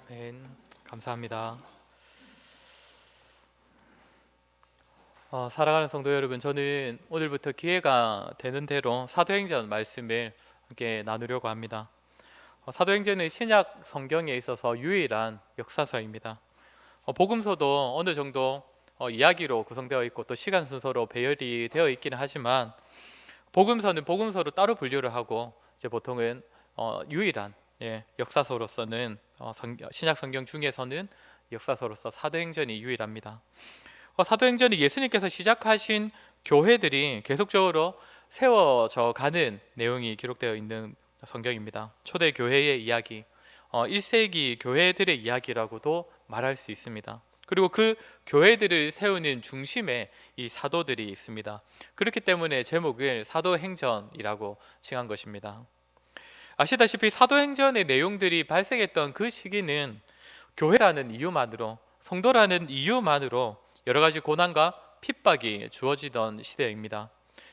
아멘. 감사합니다. 사랑하는 성도 여러분, 저는 오늘부터 기회가 되는 대로 사도행전 말씀을 함께 나누려고 합니다. 사도행전은 신약 성경에 있어서 유일한 역사서입니다. 복음서도 어느 정도 이야기로 구성되어 있고 또 시간 순서로 배열이 되어 있기는 하지만 복음서는 복음서로 따로 분류를 하고 이제 보통은 유일한 역사서로서는 신약 성경 중에서는 역사서로서 사도행전이 유일합니다. 사도행전이 예수님께서 시작하신 교회들이 계속적으로 세워져 가는 내용이 기록되어 있는 성경입니다. 초대 교회의 이야기, 1세기 교회들의 이야기라고도 말할 수 있습니다. 그리고 그 교회들을 세우는 중심에 이 사도들이 있습니다. 그렇기 때문에 제목을 사도행전이라고 칭한 것입니다. 아시다시피 사도행전의 내용들이 발생했던 그 시기는 교회라는 이유만으로, 성도라는 이유만으로 여러 가지 고난과 핍박이 주어지던 시대입니다.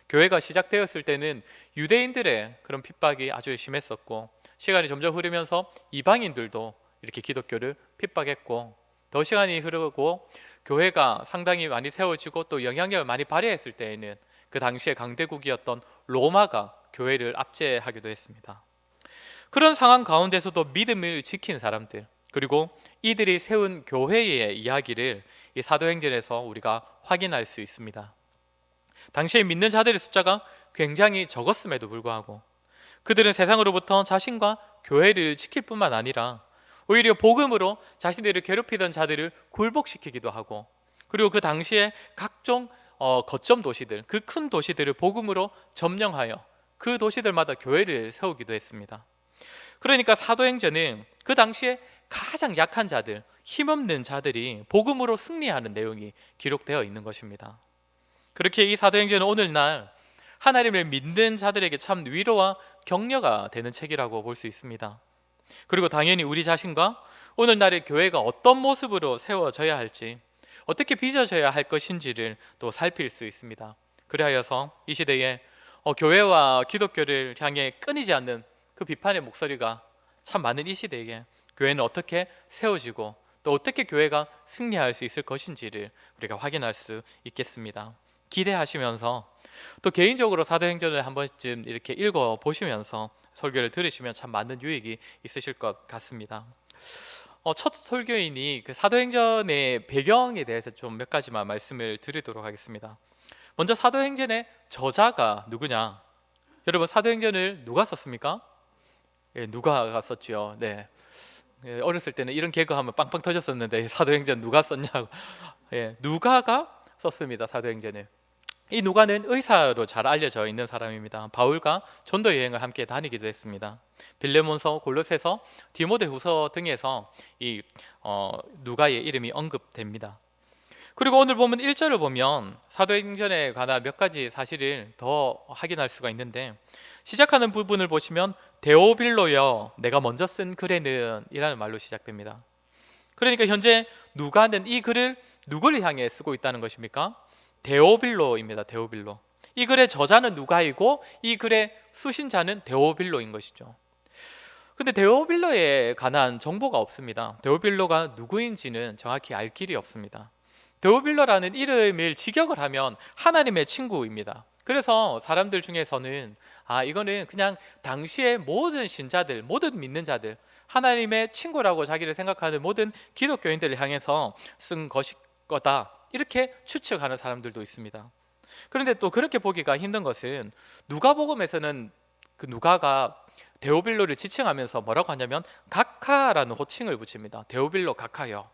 교회가 시작되었을 때는 유대인들의 그런 핍박이 아주 심했었고, 시간이 점점 흐르면서 이방인들도 이렇게 기독교를 핍박했고, 더 시간이 흐르고 교회가 상당히 많이 세워지고 또 영향력을 많이 발휘했을 때에는 그 당시의 강대국이었던 로마가 교회를 압제하기도 했습니다. 그런 상황 가운데서도 믿음을 지킨 사람들, 그리고 이들이 세운 교회의 이야기를 이 사도행전에서 우리가 확인할 수 있습니다. 당시에 믿는 자들의 숫자가 굉장히 적었음에도 불구하고 그들은 세상으로부터 자신과 교회를 지킬 뿐만 아니라 오히려 복음으로 자신들을 괴롭히던 자들을 굴복시키기도 하고, 그리고 그 당시에 각종 거점 도시들, 그 큰 도시들을 복음으로 점령하여 그 도시들마다 교회를 세우기도 했습니다. 그러니까 사도행전은 그 당시에 가장 약한 자들, 힘없는 자들이 복음으로 승리하는 내용이 기록되어 있는 것입니다. 그렇게 이 사도행전은 오늘날 하나님을 믿는 자들에게 참 위로와 격려가 되는 책이라고 볼 수 있습니다. 그리고 당연히 우리 자신과 오늘날의 교회가 어떤 모습으로 세워져야 할지, 어떻게 빚어져야 할 것인지를 또 살필 수 있습니다. 그리하여서 이 시대에 교회와 기독교를 향해 끊이지 않는 그 비판의 목소리가 참 많은 이 시대에 교회는 어떻게 세워지고 또 어떻게 교회가 승리할 수 있을 것인지를 우리가 확인할 수 있겠습니다. 기대하시면서 또 개인적으로 사도행전을 한 번쯤 이렇게 읽어 보시면서 설교를 들으시면 참 많은 유익이 있으실 것 같습니다. 첫 설교인이 그 사도행전의 배경에 대해서 좀 몇 가지만 말씀을 드리도록 하겠습니다. 먼저 사도행전의 저자가 누구냐? 여러분, 사도행전을 누가 썼습니까? 누가가 썼죠. 네. 어렸을 때는 이런 개그하면 빵빵 터졌었는데 사도행전 누가 썼냐고. 누가가 썼습니다. 사도행전을. 이 누가는 의사로 잘 알려져 있는 사람입니다. 바울과 전도 여행을 함께 다니기도 했습니다. 빌레몬서, 골로새서, 디모데후서 등에서 이 누가의 이름이 언급됩니다. 그리고 오늘 보면 1절을 보면 사도행전에 관한 몇 가지 사실을 더 확인할 수가 있는데, 시작하는 부분을 보시면 데오빌로여 내가 먼저 쓴 글에는 이라는 말로 시작됩니다. 그러니까 현재 누가는 이 글을 누구를 향해 쓰고 있다는 것입니까? 데오빌로입니다. 데오빌로. 이 글의 저자는 누가이고 이 글의 수신자는 데오빌로인 것이죠. 근데 데오빌로에 관한 정보가 없습니다. 데오빌로가 누구인지는 정확히 알 길이 없습니다. 데오빌로라는 이름을 직역을 하면 하나님의 친구입니다. 그래서 사람들 중에서는 이거는 그냥 당시의 모든 신자들, 모든 믿는 자들, 하나님의 친구라고 자기를 생각하는 모든 기독교인들을 향해서 쓴 것일 거다, 이렇게 추측하는 사람들도 있습니다. 그런데 또 그렇게 보기가 힘든 것은 누가복음에서는 그 누가가 데오빌로를 지칭하면서 뭐라고 하냐면 각하라는 호칭을 붙입니다. 데오빌로 각하여.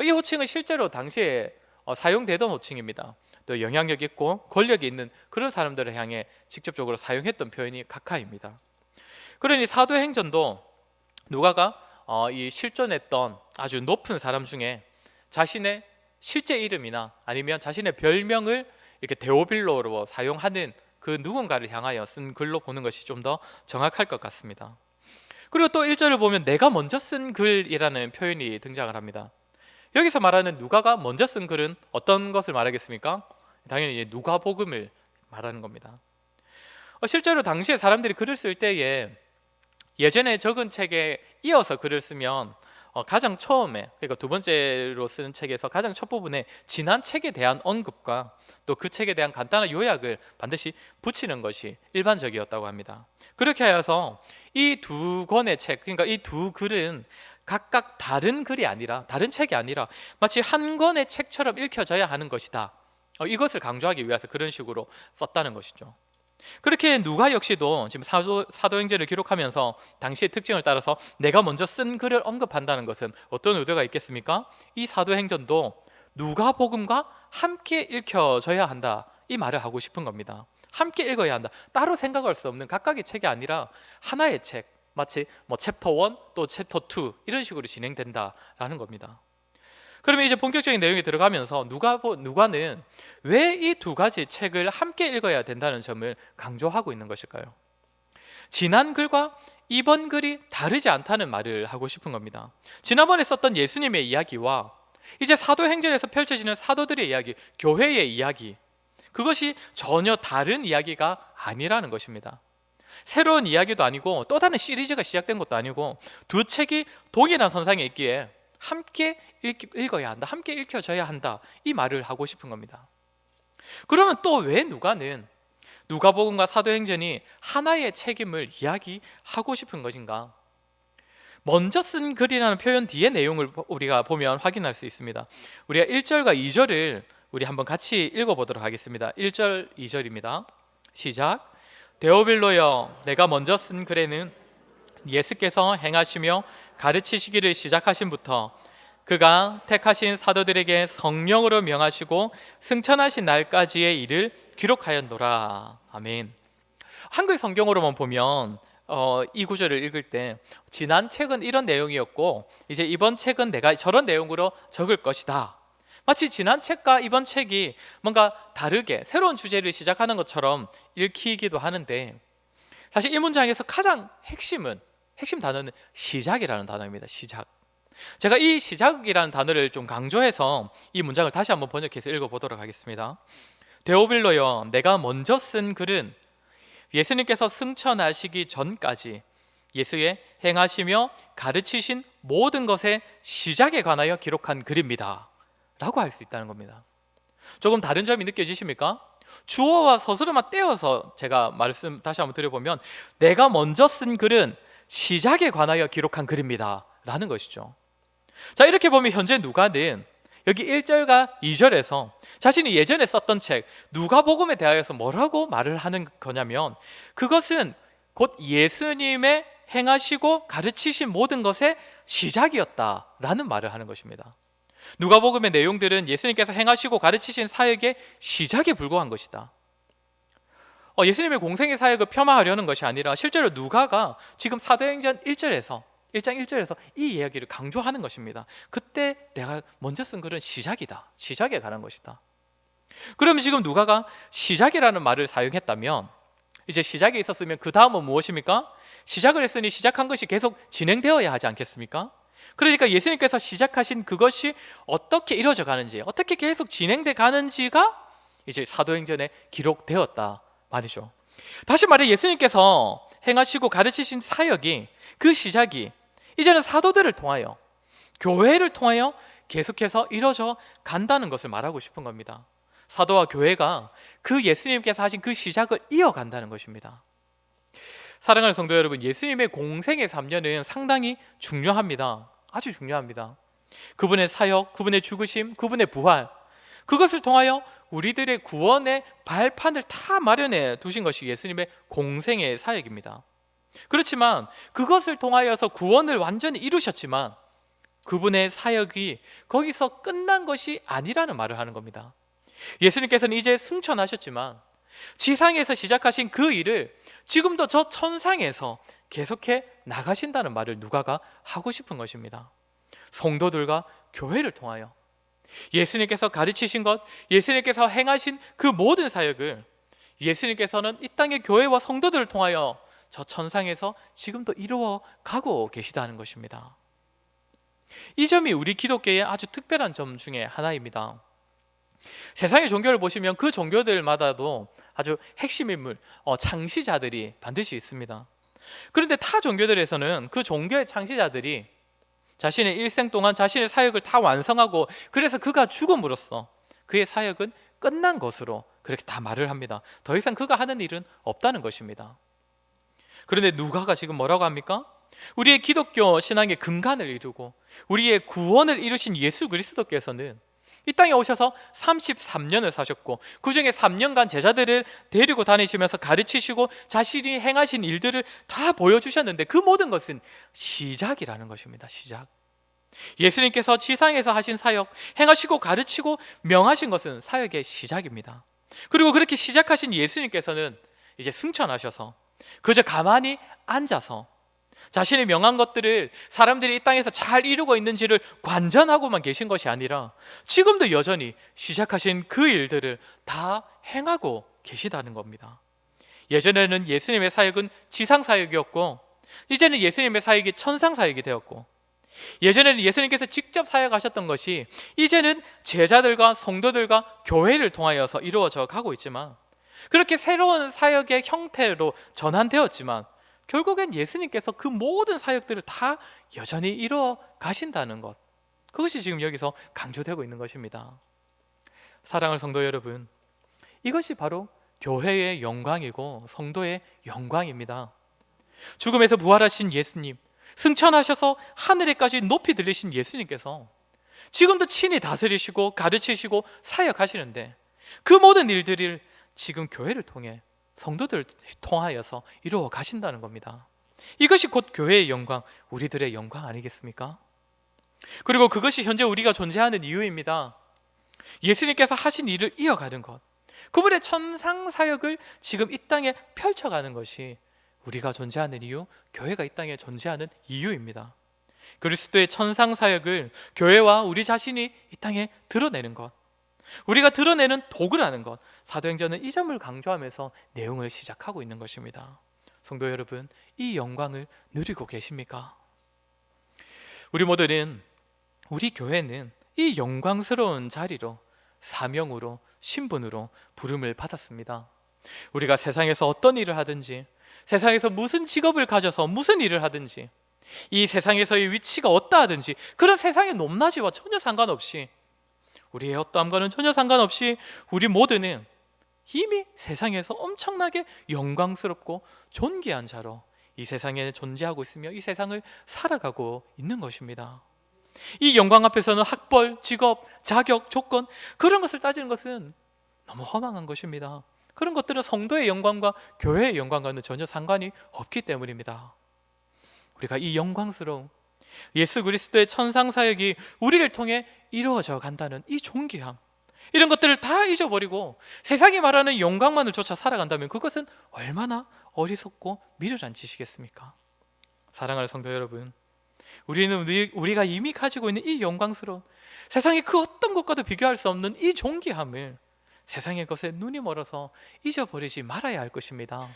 이 호칭은 실제로 당시에 사용되던 호칭입니다. 또 영향력 있고 권력이 있는 그런 사람들을 향해 직접적으로 사용했던 표현이 각하입니다. 그러니 사도행전도 누가가 이 실존했던 아주 높은 사람 중에 자신의 실제 이름이나 아니면 자신의 별명을 이렇게 데오빌로로 사용하는 그 누군가를 향하여 쓴 글로 보는 것이 좀 더 정확할 것 같습니다. 그리고 또 1절을 보면 내가 먼저 쓴 글이라는 표현이 등장을 합니다. 여기서 말하는 누가가 먼저 쓴 글은 어떤 것을 말하겠습니까? 당연히 누가복음을 말하는 겁니다. 실제로 당시에 사람들이 글을 쓸 때에 예전에 적은 책에 이어서 글을 쓰면 가장 처음에, 그러니까 두 번째로 쓰는 책에서 가장 첫 부분에 지난 책에 대한 언급과 또 그 책에 대한 간단한 요약을 반드시 붙이는 것이 일반적이었다고 합니다. 그렇게 하여서 이 두 권의 책, 그러니까 이 두 글은 각각 다른 글이 아니라, 다른 책이 아니라 마치 한 권의 책처럼 읽혀져야 하는 것이다. 이것을 강조하기 위해서 그런 식으로 썼다는 것이죠. 그렇게 누가 역시도 지금 사도행전을 기록하면서 당시의 특징을 따라서 내가 먼저 쓴 글을 언급한다는 것은 어떤 의도가 있겠습니까? 이 사도행전도 누가복음과 함께 읽혀져야 한다, 이 말을 하고 싶은 겁니다. 함께 읽어야 한다. 따로 생각할 수 없는 각각의 책이 아니라 하나의 책, 마치 챕터 1 또 챕터 2 이런 식으로 진행된다라는 겁니다. 그러면 이제 본격적인 내용에 들어가면서 누가는 왜 이 두 가지 책을 함께 읽어야 된다는 점을 강조하고 있는 것일까요? 지난 글과 이번 글이 다르지 않다는 말을 하고 싶은 겁니다. 지난번에 썼던 예수님의 이야기와 이제 사도행전에서 펼쳐지는 사도들의 이야기, 교회의 이야기, 그것이 전혀 다른 이야기가 아니라는 것입니다. 새로운 이야기도 아니고 또 다른 시리즈가 시작된 것도 아니고 두 책이 동일한 선상에 있기에 함께 읽어야 한다, 함께 읽혀져야 한다, 이 말을 하고 싶은 겁니다. 그러면 또 왜 누가는 누가복음과 사도행전이 하나의 책임을 이야기하고 싶은 것인가? 먼저 쓴 글이라는 표현 뒤의 내용을 우리가 보면 확인할 수 있습니다. 우리가 1절과 2절을 우리 한번 같이 읽어보도록 하겠습니다. 1절, 2절입니다. 시작. 데오빌로여, 내가 먼저 쓴 글에는 예수께서 행하시며 가르치시기를 시작하신부터 그가 택하신 사도들에게 성령으로 명하시고 승천하신 날까지의 일을 기록하였노라. 아멘. 한글 성경으로만 보면 이 구절을 읽을 때 지난 책은 이런 내용이었고 이제 이번 책은 내가 저런 내용으로 적을 것이다, 마치 지난 책과 이번 책이 뭔가 다르게 새로운 주제를 시작하는 것처럼 읽히기도 하는데, 사실 이 문장에서 가장 핵심 단어는 시작이라는 단어입니다. 시작. 제가 이 시작이라는 단어를 좀 강조해서 이 문장을 다시 한번 번역해서 읽어보도록 하겠습니다. 데오빌로여, 내가 먼저 쓴 글은 예수님께서 승천하시기 전까지 예수의 행하시며 가르치신 모든 것의 시작에 관하여 기록한 글입니다 라고 할 수 있다는 겁니다. 조금 다른 점이 느껴지십니까? 주어와 서술어만 떼어서 제가 말씀 다시 한번 드려보면 내가 먼저 쓴 글은 시작에 관하여 기록한 글입니다 라는 것이죠. 자, 이렇게 보면 현재 누가는 여기 1절과 2절에서 자신이 예전에 썼던 책 누가복음에 대하여서 뭐라고 말을 하는 거냐면, 그것은 곧 예수님의 행하시고 가르치신 모든 것의 시작이었다라는 말을 하는 것입니다. 누가복음의 내용들은 예수님께서 행하시고 가르치신 사역의 시작에 불과한 것이다. 예수님의 공생의 사역을 폄하하려는 것이 아니라 실제로 누가가 지금 사도행전 1장 1절에서 이 이야기를 강조하는 것입니다. 그때 내가 먼저 쓴 글은 시작이다, 시작에 관한 것이다. 그러면 지금 누가가 시작이라는 말을 사용했다면, 이제 시작이 있었으면 그 다음은 무엇입니까? 시작을 했으니 시작한 것이 계속 진행되어야 하지 않겠습니까? 그러니까 예수님께서 시작하신 그것이 어떻게 이루어져 가는지, 어떻게 계속 진행돼 가는지가 이제 사도행전에 기록되었다 말이죠. 다시 말해 예수님께서 행하시고 가르치신 사역이, 그 시작이 이제는 사도들을 통하여, 교회를 통하여 계속해서 이루어져 간다는 것을 말하고 싶은 겁니다. 사도와 교회가 그 예수님께서 하신 그 시작을 이어간다는 것입니다. 사랑하는 성도 여러분, 예수님의 공생의 3년은 상당히 중요합니다. 아주 중요합니다. 그분의 사역, 그분의 죽으심, 그분의 부활, 그것을 통하여 우리들의 구원의 발판을 다 마련해 두신 것이 예수님의 공생의 사역입니다. 그렇지만 그것을 통하여서 구원을 완전히 이루셨지만 그분의 사역이 거기서 끝난 것이 아니라는 말을 하는 겁니다. 예수님께서는 이제 승천하셨지만 지상에서 시작하신 그 일을 지금도 저 천상에서 계속해 나가신다는 말을 누가가 하고 싶은 것입니다. 성도들과 교회를 통하여 예수님께서 가르치신 것, 예수님께서 행하신 그 모든 사역을 예수님께서는 이 땅의 교회와 성도들을 통하여 저 천상에서 지금도 이루어 가고 계시다는 것입니다. 이 점이 우리 기독교의 아주 특별한 점 중에 하나입니다. 세상의 종교를 보시면 그 종교들마다도 아주 핵심 인물, 창시자들이 반드시 있습니다. 그런데 타 종교들에서는 그 종교의 창시자들이 자신의 일생 동안 자신의 사역을 다 완성하고 그래서 그가 죽음으로써 그의 사역은 끝난 것으로 그렇게 다 말을 합니다. 더 이상 그가 하는 일은 없다는 것입니다. 그런데 누가가 지금 뭐라고 합니까? 우리의 기독교 신앙의 근간을 이루고 우리의 구원을 이루신 예수 그리스도께서는 이 땅에 오셔서 33년을 사셨고 그 중에 3년간 제자들을 데리고 다니시면서 가르치시고 자신이 행하신 일들을 다 보여주셨는데 그 모든 것은 시작이라는 것입니다. 시작. 예수님께서 지상에서 하신 사역, 행하시고 가르치고 명하신 것은 사역의 시작입니다. 그리고 그렇게 시작하신 예수님께서는 이제 승천하셔서 그저 가만히 앉아서 자신의 명한 것들을 사람들이 이 땅에서 잘 이루고 있는지를 관전하고만 계신 것이 아니라 지금도 여전히 시작하신 그 일들을 다 행하고 계시다는 겁니다. 예전에는 예수님의 사역은 지상 사역이었고 이제는 예수님의 사역이 천상 사역이 되었고 예전에는 예수님께서 직접 사역하셨던 것이 이제는 제자들과 성도들과 교회를 통하여서 이루어져 가고 있지만 그렇게 새로운 사역의 형태로 전환되었지만 결국엔 예수님께서 그 모든 사역들을 다 여전히 이루어 가신다는 것, 그것이 지금 여기서 강조되고 있는 것입니다. 사랑하는 성도 여러분, 이것이 바로 교회의 영광이고 성도의 영광입니다. 죽음에서 부활하신 예수님, 승천하셔서 하늘에까지 높이 들리신 예수님께서 지금도 친히 다스리시고 가르치시고 사역하시는데 그 모든 일들을 지금 교회를 통해 성도들을 통하여서 이루어 가신다는 겁니다. 이것이 곧 교회의 영광, 우리들의 영광 아니겠습니까? 그리고 그것이 현재 우리가 존재하는 이유입니다. 예수님께서 하신 일을 이어가는 것, 그분의 천상 사역을 지금 이 땅에 펼쳐가는 것이 우리가 존재하는 이유, 교회가 이 땅에 존재하는 이유입니다. 그리스도의 천상 사역을 교회와 우리 자신이 이 땅에 드러내는 것, 우리가 드러내는 도구라는 것, 사도행전은 이 점을 강조하면서 내용을 시작하고 있는 것입니다. 성도 여러분, 이 영광을 누리고 계십니까? 우리 모두는, 우리 교회는 이 영광스러운 자리로 사명으로 신분으로 부름을 받았습니다. 우리가 세상에서 어떤 일을 하든지, 세상에서 무슨 직업을 가져서 무슨 일을 하든지, 이 세상에서의 위치가 어떠하든지 그런 세상의 높낮이와 전혀 상관없이, 우리의 어떠함과는 전혀 상관없이 우리 모두는 이미 세상에서 엄청나게 영광스럽고 존귀한 자로 이 세상에 존재하고 있으며 이 세상을 살아가고 있는 것입니다. 이 영광 앞에서는 학벌, 직업, 자격, 조건 그런 것을 따지는 것은 너무 허망한 것입니다. 그런 것들은 성도의 영광과 교회의 영광과는 전혀 상관이 없기 때문입니다. 우리가 이 영광스러운 예수 그리스도의 천상 사역이 우리를 통해 이루어져 간다는 이 존귀함, 이런 것들을 다 잊어버리고 세상이 말하는 영광만을 쫓아 살아간다면 그것은 얼마나 어리석고 미련한 짓이겠습니까? 사랑하는 성도 여러분, 우리가 이미 가지고 있는 이 영광스러운, 세상의 그 어떤 것과도 비교할 수 없는 이 존귀함을 세상의 것에 눈이 멀어서 잊어버리지 말아야 할 것입니다.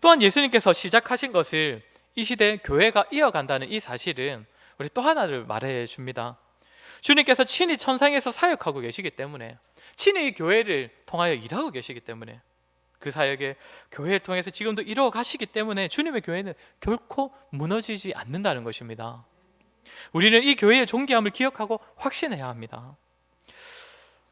또한 예수님께서 시작하신 것을 이 시대 교회가 이어간다는 이 사실은 우리 또 하나를 말해 줍니다. 주님께서 친히 천상에서 사역하고 계시기 때문에, 친히 교회를 통하여 일하고 계시기 때문에, 그 사역에 교회를 통해서 지금도 이루어 가시기 때문에 주님의 교회는 결코 무너지지 않는다는 것입니다. 우리는 이 교회의 존귀함을 기억하고 확신해야 합니다.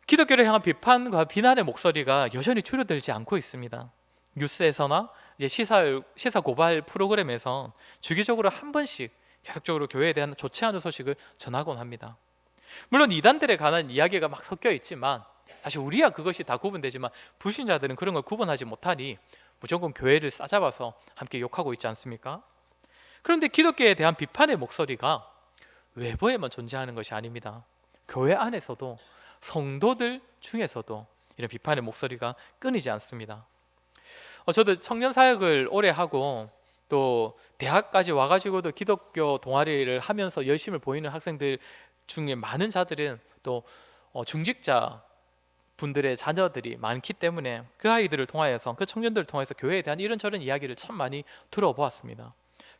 기독교를 향한 비판과 비난의 목소리가 여전히 줄어들지 않고 있습니다. 뉴스에서나 이제 시사 고발 프로그램에서 주기적으로 한 번씩 계속적으로 교회에 대한 좋지 않은 소식을 전하곤 합니다. 물론 이단들에 관한 이야기가 막 섞여 있지만 사실 우리야 그것이 다 구분되지만 불신자들은 그런 걸 구분하지 못하니 무조건 교회를 싸잡아서 함께 욕하고 있지 않습니까? 그런데 기독교에 대한 비판의 목소리가 외부에만 존재하는 것이 아닙니다. 교회 안에서도, 성도들 중에서도 이런 비판의 목소리가 끊이지 않습니다. 저도 청년 사역을 오래 하고 또 대학까지 와가지고도 기독교 동아리를 하면서 열심을 보이는 학생들 중에 많은 자들은 또 중직자 분들의 자녀들이 많기 때문에 그 아이들을 통하여서, 그 청년들을 통해서 교회에 대한 이런저런 이야기를 참 많이 들어보았습니다.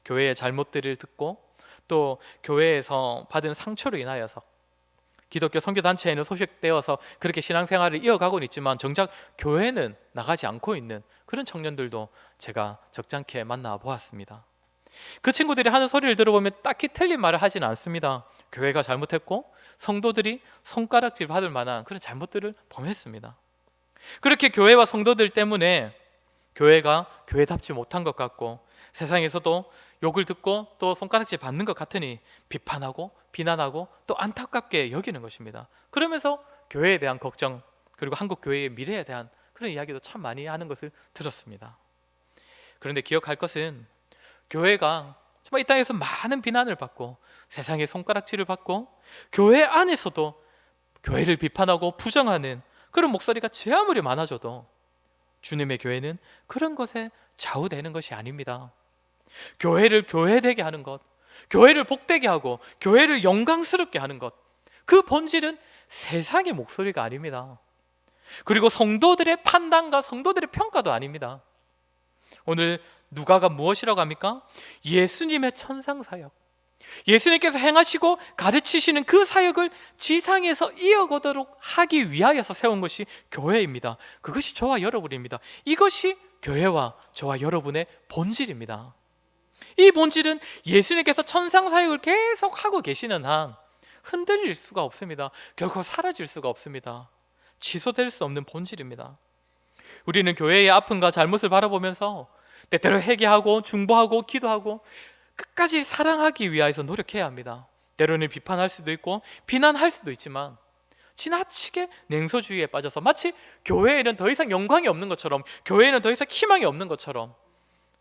교회의 잘못들을 듣고 또 교회에서 받은 상처로 인하여서 기독교 선교단체에는 소속되어서 그렇게 신앙생활을 이어가고는 있지만 정작 교회는 나가지 않고 있는 그런 청년들도 제가 적잖게 만나보았습니다. 그 친구들이 하는 소리를 들어보면 딱히 틀린 말을 하진 않습니다. 교회가 잘못했고 성도들이 손가락질 받을 만한 그런 잘못들을 범했습니다. 그렇게 교회와 성도들 때문에 교회가 교회답지 못한 것 같고 세상에서도 욕을 듣고 또 손가락질 받는 것 같으니 비판하고 비난하고 또 안타깝게 여기는 것입니다. 그러면서 교회에 대한 걱정, 그리고 한국 교회의 미래에 대한 그런 이야기도 참 많이 하는 것을 들었습니다. 그런데 기억할 것은 교회가 정말 이 땅에서 많은 비난을 받고 세상의 손가락질을 받고 교회 안에서도 교회를 비판하고 부정하는 그런 목소리가 제 아무리 많아져도 주님의 교회는 그런 것에 좌우되는 것이 아닙니다. 교회를 교회되게 하는 것, 교회를 복되게 하고 교회를 영광스럽게 하는 것, 그 본질은 세상의 목소리가 아닙니다. 그리고 성도들의 판단과 성도들의 평가도 아닙니다. 오늘 누가가 무엇이라고 합니까? 예수님의 천상사역, 예수님께서 행하시고 가르치시는 그 사역을 지상에서 이어가도록 하기 위하여서 세운 것이 교회입니다. 그것이 저와 여러분입니다. 이것이 교회와 저와 여러분의 본질입니다. 이 본질은 예수님께서 천상사역을 계속 하고 계시는 한 흔들릴 수가 없습니다. 결코 사라질 수가 없습니다. 취소될 수 없는 본질입니다. 우리는 교회의 아픔과 잘못을 바라보면서 때때로 회개하고 중보하고 기도하고 끝까지 사랑하기 위해서 노력해야 합니다. 때로는 비판할 수도 있고 비난할 수도 있지만 지나치게 냉소주의에 빠져서 마치 교회에는 더 이상 영광이 없는 것처럼, 교회에는 더 이상 희망이 없는 것처럼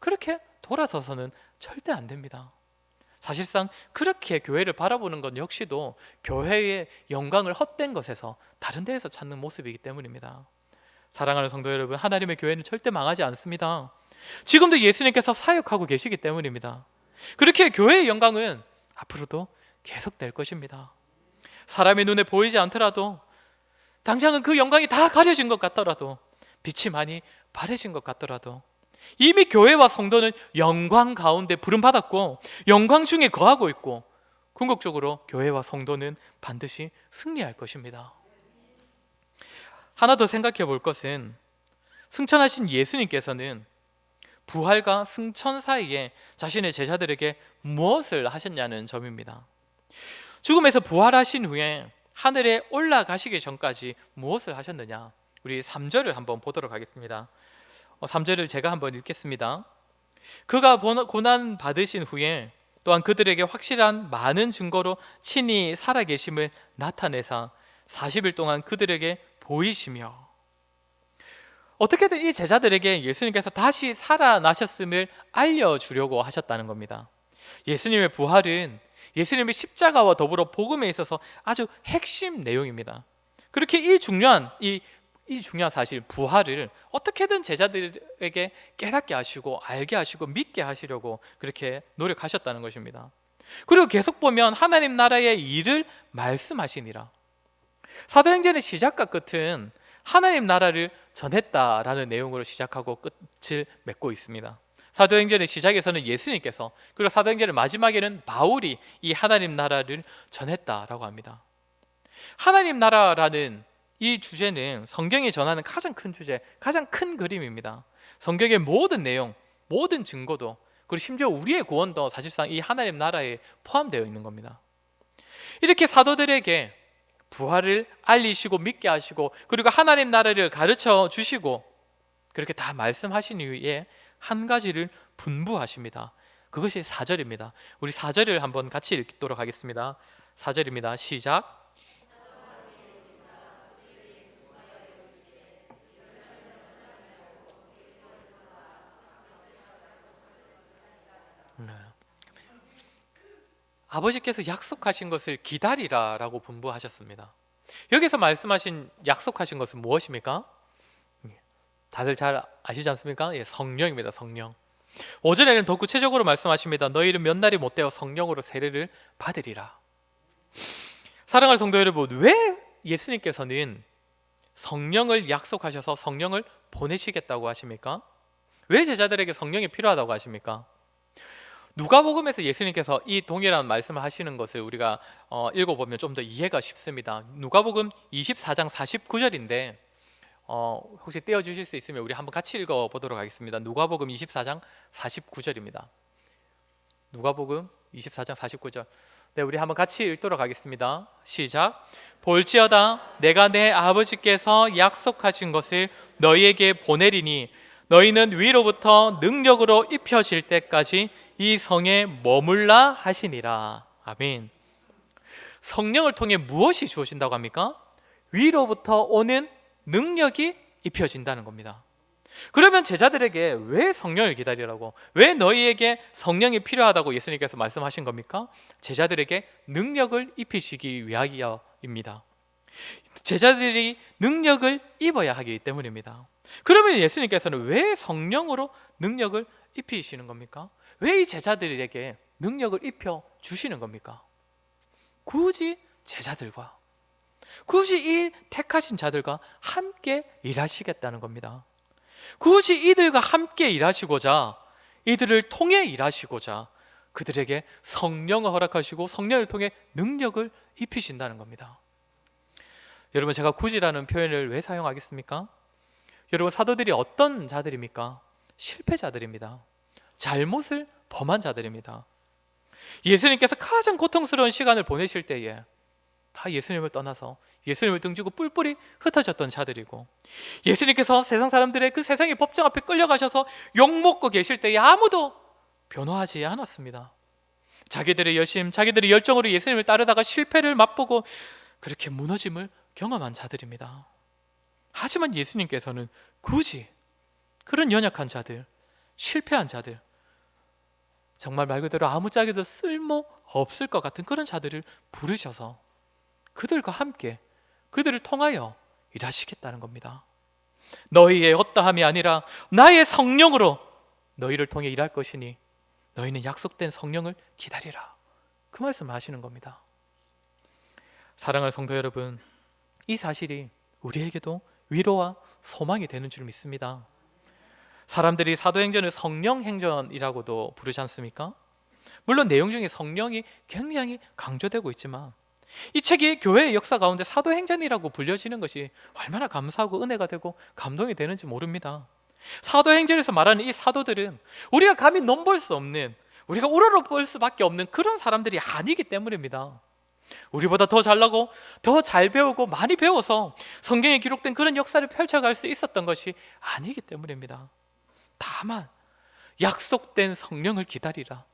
그렇게 돌아서서는 절대 안 됩니다. 사실상 그렇게 교회를 바라보는 것 역시도 교회의 영광을 헛된 것에서 다른 데에서 찾는 모습이기 때문입니다. 사랑하는 성도 여러분, 하나님의 교회는 절대 망하지 않습니다. 지금도 예수님께서 사역하고 계시기 때문입니다. 그렇게 교회의 영광은 앞으로도 계속될 것입니다. 사람의 눈에 보이지 않더라도, 당장은 그 영광이 다 가려진 것 같더라도, 빛이 많이 바래진 것 같더라도 이미 교회와 성도는 영광 가운데 부름받았고 영광 중에 거하고 있고 궁극적으로 교회와 성도는 반드시 승리할 것입니다. 하나 더 생각해 볼 것은 승천하신 예수님께서는 부활과 승천 사이에 자신의 제자들에게 무엇을 하셨냐는 점입니다. 죽음에서 부활하신 후에 하늘에 올라가시기 전까지 무엇을 하셨느냐, 우리 3절을 한번 보도록 하겠습니다. 3절을 제가 한번 읽겠습니다. 그가 고난 받으신 후에 또한 그들에게 확실한 많은 증거로 친히 살아계심을 나타내사 40일 동안 그들에게 보이시며, 어떻게든 이 제자들에게 예수님께서 다시 살아나셨음을 알려주려고 하셨다는 겁니다. 예수님의 부활은 예수님의 십자가와 더불어 복음에 있어서 아주 핵심 내용입니다. 그렇게 이 중요한 사실, 부활을 어떻게든 제자들에게 깨닫게 하시고 알게 하시고 믿게 하시려고 그렇게 노력하셨다는 것입니다. 그리고 계속 보면 하나님 나라의 일을 말씀하시니라. 사도행전의 시작과 끝은 하나님 나라를 전했다라는 내용으로 시작하고 끝을 맺고 있습니다. 사도행전의 시작에서는 예수님께서, 그리고 사도행전의 마지막에는 바울이 이 하나님 나라를 전했다라고 합니다. 하나님 나라라는 이 주제는 성경이 전하는 가장 큰 주제, 가장 큰 그림입니다. 성경의 모든 내용, 모든 증거도, 그리고 심지어 우리의 구원도 사실상 이 하나님 나라에 포함되어 있는 겁니다. 이렇게 사도들에게 부활을 알리시고 믿게 하시고 그리고 하나님 나라를 가르쳐 주시고 그렇게 다 말씀하신 이후에 한 가지를 분부하십니다. 그것이 4절입니다. 우리 4절을 한번 같이 읽도록 하겠습니다. 4절입니다. 시작. 아버지께서 약속하신 것을 기다리라라고 분부하셨습니다. 여기서 말씀하신 약속하신 것은 무엇입니까? 다들 잘 아시지 않습니까? 성령입니다. 성령. 5절에는 더 구체적으로 말씀하십니다. 너희는 몇 날이 못되어 성령으로 세례를 받으리라. 사랑하는 성도 여러분, 왜 예수님께서는 성령을 약속하셔서 성령을 보내시겠다고 하십니까? 왜 제자들에게 성령이 필요하다고 하십니까? 누가복음에서 예수님께서 이 동일한 말씀을 하시는 것을 우리가 읽어보면 좀 더 이해가 쉽습니다. 누가복음 24장 49절인데 혹시 떼어주실 수 있으면 우리 한번 같이 읽어보도록 하겠습니다. 누가복음 24장 49절입니다. 누가복음 24장 49절. 네, 우리 한번 같이 읽도록 하겠습니다. 시작. 볼지어다 내가 내 아버지께서 약속하신 것을 너희에게 보내리니 너희는 위로부터 능력으로 입혀질 때까지 이 성에 머물라 하시니라. 아멘. 성령을 통해 무엇이 주어진다고 합니까? 위로부터 오는 능력이 입혀진다는 겁니다. 그러면 제자들에게 왜 성령을 기다리라고, 왜 너희에게 성령이 필요하다고 예수님께서 말씀하신 겁니까? 제자들에게 능력을 입히시기 위하여입니다. 제자들이 능력을 입어야 하기 때문입니다. 그러면 예수님께서는 왜 성령으로 능력을 입히시는 겁니까? 왜 이 제자들에게 능력을 입혀 주시는 겁니까? 굳이 제자들과, 굳이 이 택하신 자들과 함께 일하시겠다는 겁니다. 굳이 이들과 함께 일하시고자, 이들을 통해 일하시고자 그들에게 성령을 허락하시고 성령을 통해 능력을 입히신다는 겁니다. 여러분, 제가 굳이라는 표현을 왜 사용하겠습니까? 여러분, 사도들이 어떤 자들입니까? 실패자들입니다. 잘못을 범한 자들입니다. 예수님께서 가장 고통스러운 시간을 보내실 때에 다 예수님을 떠나서 예수님을 등지고 뿔뿔이 흩어졌던 자들이고, 예수님께서 세상 사람들의 그 세상의 법정 앞에 끌려가셔서 욕먹고 계실 때에 아무도 변호하지 않았습니다. 자기들의 열심, 자기들의 열정으로 예수님을 따르다가 실패를 맛보고 그렇게 무너짐을 경험한 자들입니다. 하지만 예수님께서는 굳이 그런 연약한 자들, 실패한 자들, 정말 말 그대로 아무짝에도 쓸모 없을 것 같은 그런 자들을 부르셔서 그들과 함께 그들을 통하여 일하시겠다는 겁니다. 너희의 어떠함이 아니라 나의 성령으로 너희를 통해 일할 것이니 너희는 약속된 성령을 기다리라. 그 말씀을 하시는 겁니다. 사랑하는 성도 여러분, 이 사실이 우리에게도 위로와 소망이 되는 줄 믿습니다. 사람들이 사도행전을 성령행전이라고도 부르지 않습니까? 물론 내용 중에 성령이 굉장히 강조되고 있지만 이 책이 교회의 역사 가운데 사도행전이라고 불려지는 것이 얼마나 감사하고 은혜가 되고 감동이 되는지 모릅니다. 사도행전에서 말하는 이 사도들은 우리가 감히 넘볼 수 없는, 우리가 우러러볼 수밖에 없는 그런 사람들이 아니기 때문입니다. 우리보다 더 잘나고 더 잘 배우고 많이 배워서 성경에 기록된 그런 역사를 펼쳐갈 수 있었던 것이 아니기 때문입니다. 다만 약속된 성령을 기다리라.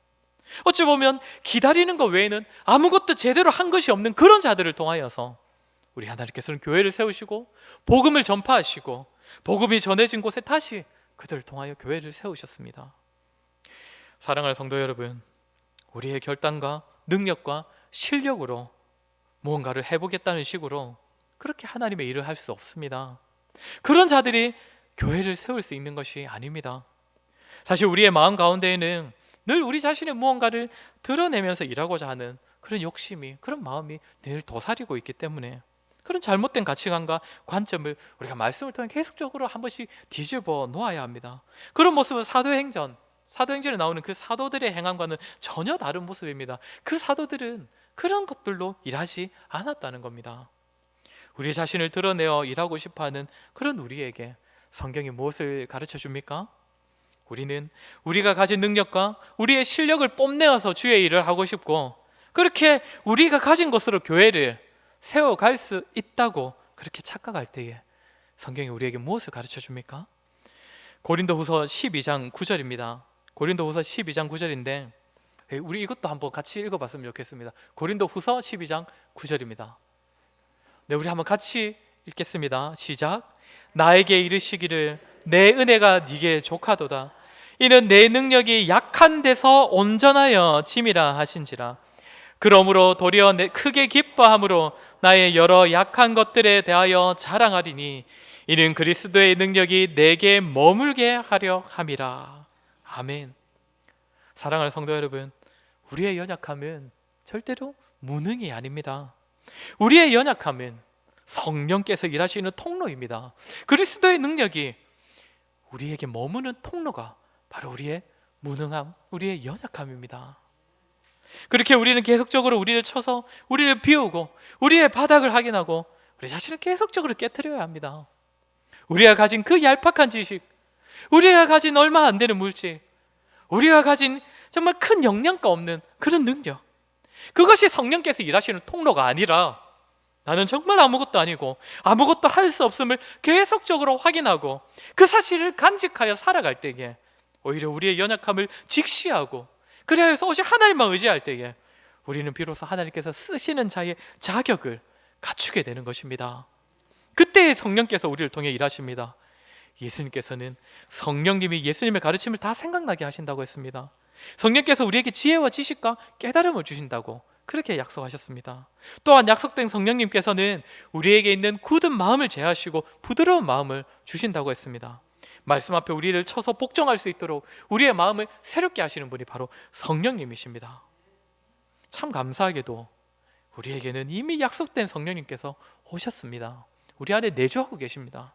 어찌 보면 기다리는 것 외에는 아무것도 제대로 한 것이 없는 그런 자들을 통하여서 우리 하나님께서는 교회를 세우시고 복음을 전파하시고 복음이 전해진 곳에 다시 그들을 통하여 교회를 세우셨습니다. 사랑하는 성도 여러분, 우리의 결단과 능력과 실력으로 무언가를 해보겠다는 식으로 그렇게 하나님의 일을 할 수 없습니다. 그런 자들이 교회를 세울 수 있는 것이 아닙니다. 사실 우리의 마음 가운데에는 늘 우리 자신의 무언가를 드러내면서 일하고자 하는 그런 욕심이, 그런 마음이 늘 도사리고 있기 때문에 그런 잘못된 가치관과 관점을 우리가 말씀을 통해 계속적으로 한 번씩 뒤집어 놓아야 합니다. 그런 모습은 사도행전에 나오는 그 사도들의 행함과는 전혀 다른 모습입니다. 그 사도들은 그런 것들로 일하지 않았다는 겁니다. 우리 자신을 드러내어 일하고 싶어하는 그런 우리에게 성경이 무엇을 가르쳐 줍니까? 우리는 우리가 가진 능력과 우리의 실력을 뽐내어서 주의 일을 하고 싶고, 그렇게 우리가 가진 것으로 교회를 세워갈 수 있다고 그렇게 착각할 때에 성경이 우리에게 무엇을 가르쳐 줍니까? 고린도후서 12장 9절입니다. 고린도후서 12장 9절인데 우리 이것도 한번 같이 읽어봤으면 좋겠습니다. 고린도후서 12장 9절입니다. 네, 우리 한번 같이 읽겠습니다. 시작. 나에게 이르시기를 내 은혜가 네게 족하도다. 이는 내 능력이 약한 데서 온전하여 짐이라 하신지라. 그러므로 도리어 크게 기뻐함으로 나의 여러 약한 것들에 대하여 자랑하리니 이는 그리스도의 능력이 내게 머물게 하려 함이라. 아멘. 사랑하는 성도 여러분, 우리의 연약함은 절대로 무능이 아닙니다. 우리의 연약함은 성령께서 일하시는 통로입니다. 그리스도의 능력이 우리에게 머무는 통로가 바로 우리의 무능함, 우리의 연약함입니다. 그렇게 우리는 계속적으로 우리를 쳐서 우리를 비우고 우리의 바닥을 확인하고 우리 자신을 계속적으로 깨트려야 합니다. 우리가 가진 그 얄팍한 지식, 우리가 가진 얼마 안 되는 물질, 우리가 가진 정말 큰 영양가 없는 그런 능력, 그것이 성령께서 일하시는 통로가 아니라 나는 정말 아무것도 아니고 아무것도 할 수 없음을 계속적으로 확인하고 그 사실을 간직하여 살아갈 때에 오히려 우리의 연약함을 직시하고 그래야 해서 오직 하나님만 의지할 때에 우리는 비로소 하나님께서 쓰시는 자의 자격을 갖추게 되는 것입니다. 그때 성령께서 우리를 통해 일하십니다. 예수님께서는 성령님이 예수님의 가르침을 다 생각나게 하신다고 했습니다. 성령께서 우리에게 지혜와 지식과 깨달음을 주신다고 그렇게 약속하셨습니다. 또한 약속된 성령님께서는 우리에게 있는 굳은 마음을 제하시고 부드러운 마음을 주신다고 했습니다. 말씀 앞에 우리를 쳐서 복종할 수 있도록 우리의 마음을 새롭게 하시는 분이 바로 성령님이십니다. 참 감사하게도 우리에게는 이미 약속된 성령님께서 오셨습니다. 우리 안에 내주하고 계십니다.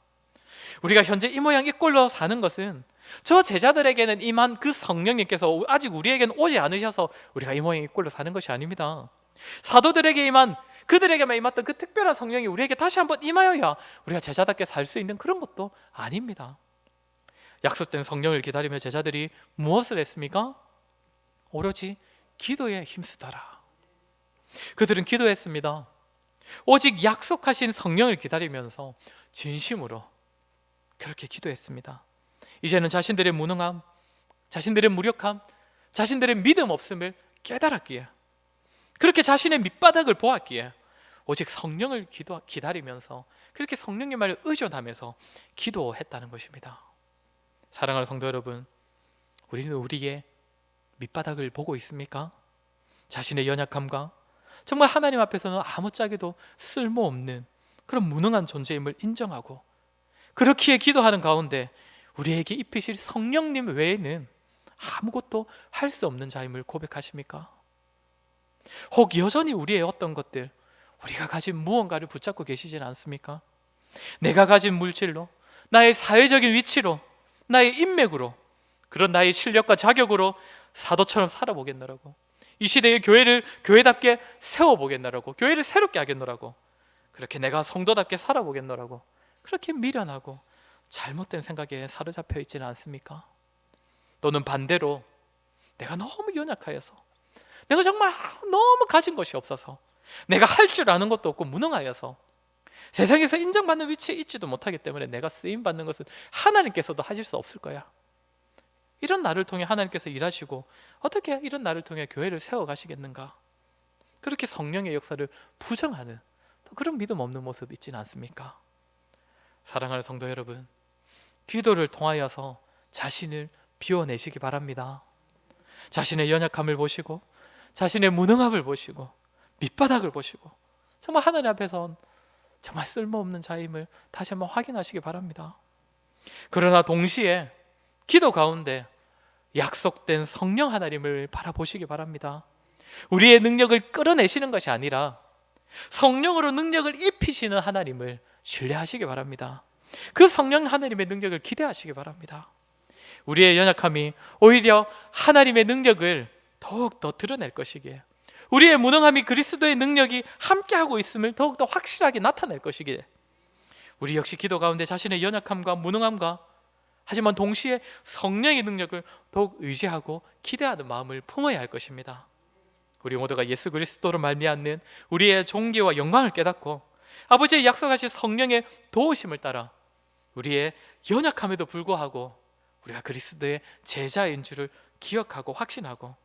우리가 현재 이 모양 이 꼴로 사는 것은 저 제자들에게는 임한 그 성령님께서 아직 우리에게는 오지 않으셔서 우리가 이 모양 이 꼴로 사는 것이 아닙니다. 사도들에게 임한, 그들에게만 임했던 그 특별한 성령이 우리에게 다시 한번 임하여야 우리가 제자답게 살 수 있는 그런 것도 아닙니다. 약속된 성령을 기다리며 제자들이 무엇을 했습니까? 오로지 기도에 힘쓰더라. 그들은 기도했습니다. 오직 약속하신 성령을 기다리면서 진심으로 그렇게 기도했습니다. 이제는 자신들의 무능함, 자신들의 무력함, 자신들의 믿음 없음을 깨달았기에, 그렇게 자신의 밑바닥을 보았기에 오직 성령을 기다리면서 그렇게 성령님 말을 의존하면서 기도했다는 것입니다. 사랑하는 성도 여러분, 우리는 우리의 밑바닥을 보고 있습니까? 자신의 연약함과 정말 하나님 앞에서는 아무짝에도 쓸모없는 그런 무능한 존재임을 인정하고 그렇기에 기도하는 가운데 우리에게 입히실 성령님 외에는 아무것도 할 수 없는 자임을 고백하십니까? 혹 여전히 우리의 어떤 것들, 우리가 가진 무언가를 붙잡고 계시지는 않습니까? 내가 가진 물질로, 나의 사회적인 위치로, 나의 인맥으로, 그런 나의 실력과 자격으로 사도처럼 살아보겠노라고, 이 시대의 교회를 교회답게 세워보겠노라고, 교회를 새롭게 하겠노라고, 그렇게 내가 성도답게 살아보겠노라고 그렇게 미련하고 잘못된 생각에 사로잡혀 있지는 않습니까? 또는 반대로 내가 너무 연약하여서, 내가 정말 너무 가진 것이 없어서, 내가 할 줄 아는 것도 없고 무능하여서 세상에서 인정받는 위치에 있지도 못하기 때문에 내가 쓰임받는 것은 하나님께서도 하실 수 없을 거야, 이런 나를 통해 하나님께서 일하시고 어떻게 이런 나를 통해 교회를 세워가시겠는가, 그렇게 성령의 역사를 부정하는 그런 믿음 없는 모습 있지는 않습니까? 사랑하는 성도 여러분, 기도를 통하여서 자신을 비워내시기 바랍니다. 자신의 연약함을 보시고 자신의 무능함을 보시고 밑바닥을 보시고 정말 하나님 앞에선 정말 쓸모없는 자임을 다시 한번 확인하시기 바랍니다. 그러나 동시에 기도 가운데 약속된 성령 하나님을 바라보시기 바랍니다. 우리의 능력을 끌어내시는 것이 아니라 성령으로 능력을 입히시는 하나님을 신뢰하시기 바랍니다. 그 성령 하나님의 능력을 기대하시기 바랍니다. 우리의 연약함이 오히려 하나님의 능력을 더욱더 드러낼 것이기에, 우리의 무능함이 그리스도의 능력이 함께하고 있음을 더욱더 확실하게 나타낼 것이기에, 우리 역시 기도 가운데 자신의 연약함과 무능함과 하지만 동시에 성령의 능력을 더욱 의지하고 기대하는 마음을 품어야 할 것입니다. 우리 모두가 예수 그리스도로 말미암는 우리의 존귀와 영광을 깨닫고 아버지의 약속하신 성령의 도우심을 따라 우리의 연약함에도 불구하고 우리가 그리스도의 제자인 줄을 기억하고 확신하고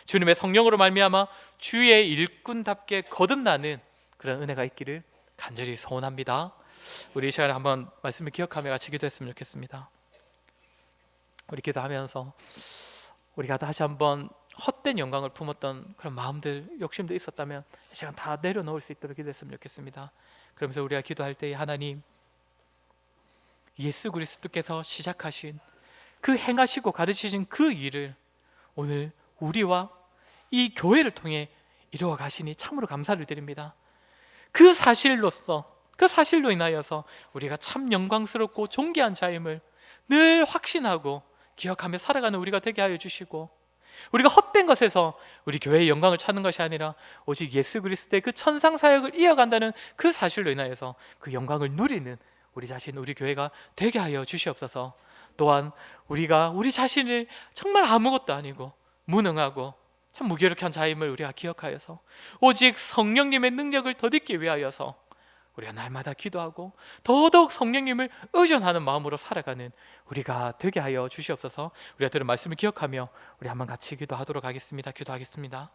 주님의 성령으로 말미암아 주의 일꾼답게 거듭나는 그런 은혜가 있기를 간절히 소원합니다. 우리 이 시간에 한번 말씀을 기억하며 같이 기도했으면 좋겠습니다. 우리 기도하면서 우리가 다시 한번 헛된 영광을 품었던 그런 마음들, 욕심도 있었다면 이 시간 다 내려놓을 수 있도록 기도했으면 좋겠습니다. 그러면서 우리가 기도할 때 하나님, 예수 그리스도께서 시작하신 그 행하시고 가르치신 그 일을 오늘 우리와 이 교회를 통해 이루어 가시니 참으로 감사를 드립니다. 그 사실로서, 그 사실로 인하여서 우리가 참 영광스럽고 존귀한 자임을 늘 확신하고 기억하며 살아가는 우리가 되게 하여 주시고, 우리가 헛된 것에서 우리 교회의 영광을 찾는 것이 아니라 오직 예수 그리스도의 그 천상 사역을 이어간다는 그 사실로 인하여서 그 영광을 누리는 우리 자신, 우리 교회가 되게 하여 주시옵소서. 또한 우리가 우리 자신을 정말 아무것도 아니고 무능하고 참 무기력한 자임을 우리가 기억하여서 오직 성령님의 능력을 더딛기 위하여서 우리가 날마다 기도하고 더더욱 성령님을 의존하는 마음으로 살아가는 우리가 되게 하여 주시옵소서. 우리가 들은 말씀을 기억하며 우리 한번 같이 기도하도록 하겠습니다. 기도하겠습니다.